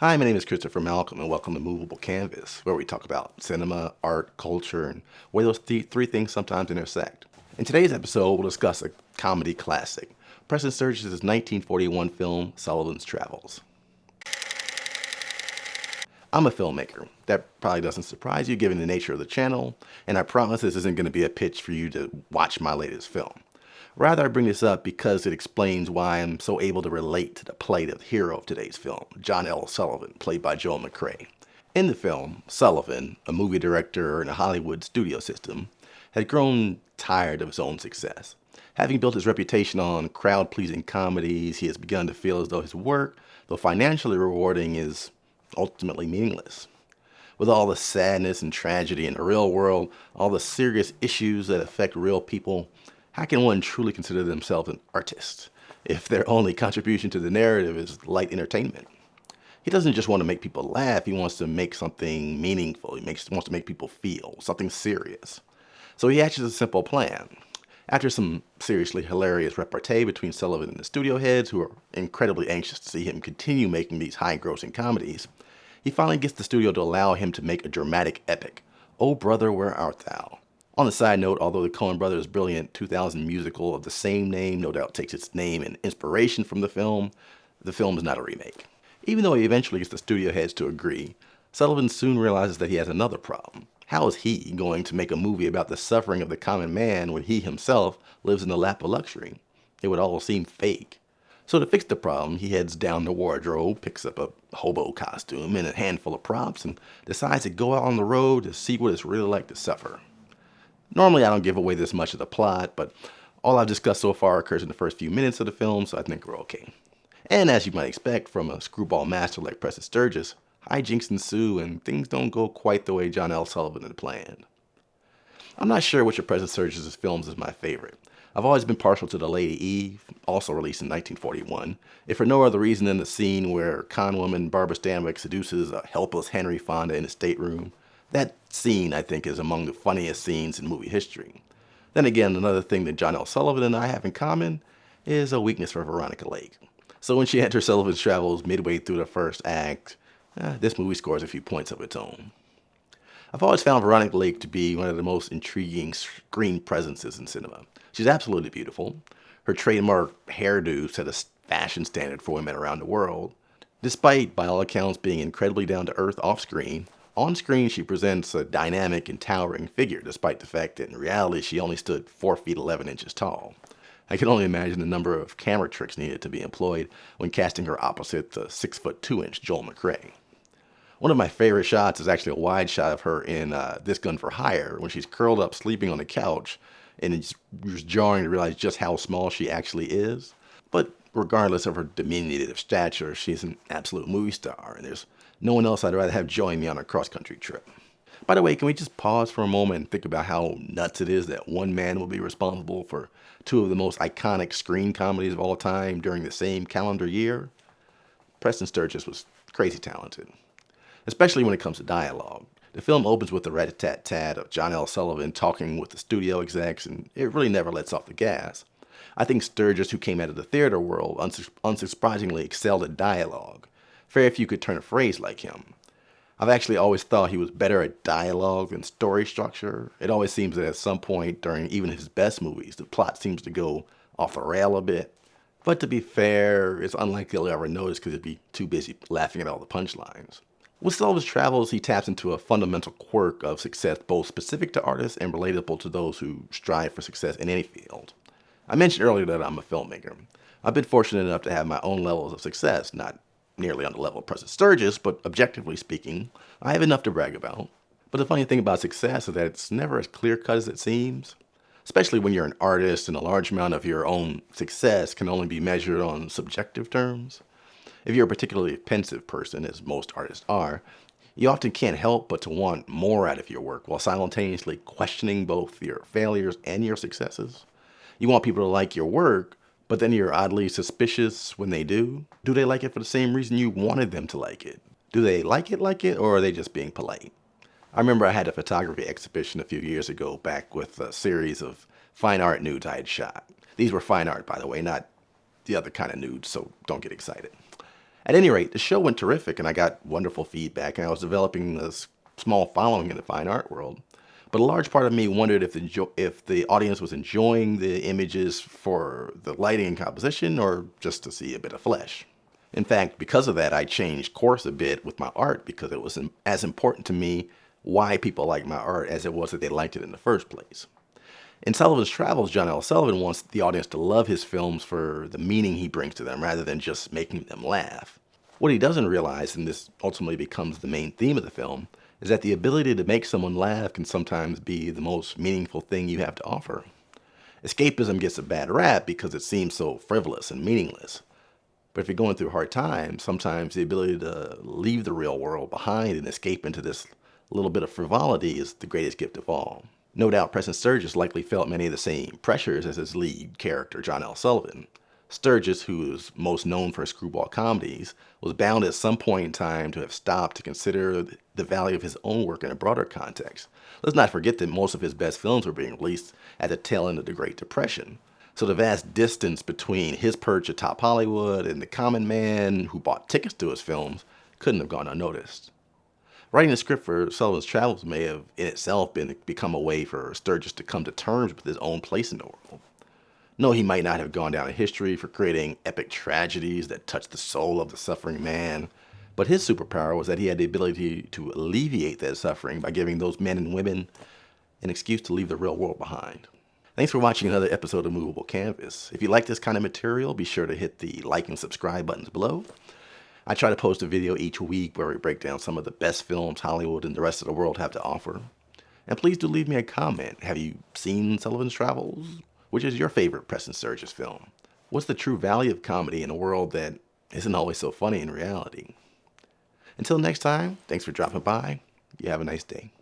Hi, my name is Christopher Malcolm, and welcome to Movable Canvas, where we talk about cinema, art, culture, and where those three things sometimes intersect. In today's episode, we'll discuss a comedy classic, Preston Sturges' 1941 film, Sullivan's Travels. I'm a filmmaker. That probably doesn't surprise you given the nature of the channel, and I promise this isn't going to be a pitch for you to watch my latest film. Rather, I bring this up because it explains why I'm so able to relate to the plight of the hero of today's film, John L. Sullivan, played by Joel McCrea. In the film, Sullivan, a movie director in a Hollywood studio system, had grown tired of his own success. Having built his reputation on crowd-pleasing comedies, he has begun to feel as though his work, though financially rewarding, is ultimately meaningless. With all the sadness and tragedy in the real world, all the serious issues that affect real people, how can one truly consider themselves an artist if their only contribution to the narrative is light entertainment? He doesn't just want to make people laugh, he wants to make something meaningful. Wants to make people feel something serious. So he hatches a simple plan. After some seriously hilarious repartee between Sullivan and the studio heads, who are incredibly anxious to see him continue making these high-grossing comedies, he finally gets the studio to allow him to make a dramatic epic, Oh Brother, Where Art Thou? On a side note, although the Coen brothers' brilliant 2000 musical of the same name no doubt takes its name and inspiration from the film is not a remake. Even though he eventually gets the studio heads to agree, Sullivan soon realizes that he has another problem. How is he going to make a movie about the suffering of the common man when he himself lives in the lap of luxury? It would all seem fake. So to fix the problem, he heads down the wardrobe, picks up a hobo costume and a handful of props, and decides to go out on the road to see what it's really like to suffer. Normally, I don't give away this much of the plot, but all I've discussed so far occurs in the first few minutes of the film, so I think we're okay. And as you might expect from a screwball master like Preston Sturges, hijinks ensue and things don't go quite the way John L. Sullivan had planned. I'm not sure which of Preston Sturges' films is my favorite. I've always been partial to The Lady Eve, also released in 1941, if for no other reason than the scene where conwoman Barbara Stanwyck seduces a helpless Henry Fonda in his stateroom. That scene, I think, is among the funniest scenes in movie history. Then again, another thing that John L. Sullivan and I have in common is a weakness for Veronica Lake. So when she enters Sullivan's travels midway through the first act, this movie scores a few points of its own. I've always found Veronica Lake to be one of the most intriguing screen presences in cinema. She's absolutely beautiful. Her trademark hairdo set a fashion standard for women around the world. Despite, by all accounts, being incredibly down-to-earth off-screen, on-screen she presents a dynamic and towering figure, despite the fact that in reality she only stood 4 feet 11 inches tall. I can only imagine the number of camera tricks needed to be employed when casting her opposite the 6 foot 2 inch Joel McCrea. One of my favorite shots is actually a wide shot of her in This Gun for Hire when she's curled up sleeping on the couch, and it's just jarring to realize just how small she actually is. But regardless of her diminutive stature, she's an absolute movie star, and there's no one else I'd rather have join me on a cross-country trip. By the way, can we just pause for a moment and think about how nuts it is that one man will be responsible for two of the most iconic screen comedies of all time during the same calendar year? Preston Sturges was crazy talented, especially when it comes to dialogue. The film opens with the rat-a-tat-tat of John L. Sullivan talking with the studio execs, and it really never lets off the gas. I think Sturges, who came out of the theater world, unsurprisingly excelled at dialogue. Very few could turn a phrase like him. I've actually always thought he was better at dialogue than story structure. It always seems that at some point during even his best movies, the plot seems to go off the rail a bit. But to be fair, it's unlikely he'll ever notice because he'd be too busy laughing at all the punchlines. With Sullivan's travels, he taps into a fundamental quirk of success both specific to artists and relatable to those who strive for success in any field. I mentioned earlier that I'm a filmmaker. I've been fortunate enough to have my own levels of success, not nearly on the level of Preston Sturges, but objectively speaking, I have enough to brag about. But the funny thing about success is that it's never as clear-cut as it seems, especially when you're an artist and a large amount of your own success can only be measured on subjective terms. If you're a particularly pensive person, as most artists are, you often can't help but to want more out of your work while simultaneously questioning both your failures and your successes. You want people to like your work, but then you're oddly suspicious when they do. Do they like it for the same reason you wanted them to like it? Do they like it, or are they just being polite? I remember I had a photography exhibition a few years ago back with a series of fine art nudes I had shot. These were fine art, by the way, not the other kind of nudes, so don't get excited. At any rate, the show went terrific and I got wonderful feedback, and I was developing this small following in the fine art world. But a large part of me wondered if the audience was enjoying the images for the lighting and composition or just to see a bit of flesh. In fact, because of that, I changed course a bit with my art because it was as important to me why people like my art as it was that they liked it in the first place. In Sullivan's Travels, John L. Sullivan wants the audience to love his films for the meaning he brings to them rather than just making them laugh. What he doesn't realize, and this ultimately becomes the main theme of the film, is that the ability to make someone laugh can sometimes be the most meaningful thing you have to offer. Escapism gets a bad rap because it seems so frivolous and meaningless. But if you're going through hard times, sometimes the ability to leave the real world behind and escape into this little bit of frivolity is the greatest gift of all. No doubt Preston Sturges likely felt many of the same pressures as his lead character, John L. Sullivan. Sturges, who is most known for his screwball comedies, was bound at some point in time to have stopped to consider the value of his own work in a broader context. Let's not forget that most of his best films were being released at the tail end of the Great Depression. So the vast distance between his perch atop Hollywood and the common man who bought tickets to his films couldn't have gone unnoticed. Writing the script for Sullivan's Travels may have in itself become a way for Sturges to come to terms with his own place in the world. No, he might not have gone down in history for creating epic tragedies that touch the soul of the suffering man, but his superpower was that he had the ability to alleviate that suffering by giving those men and women an excuse to leave the real world behind. Thanks for watching another episode of Movable Canvas. If you like this kind of material, be sure to hit the like and subscribe buttons below. I try to post a video each week where we break down some of the best films Hollywood and the rest of the world have to offer. And please do leave me a comment. Have you seen Sullivan's Travels? Which is your favorite Preston Sturges film? What's the true value of comedy in a world that isn't always so funny in reality? Until next time, thanks for dropping by. You have a nice day.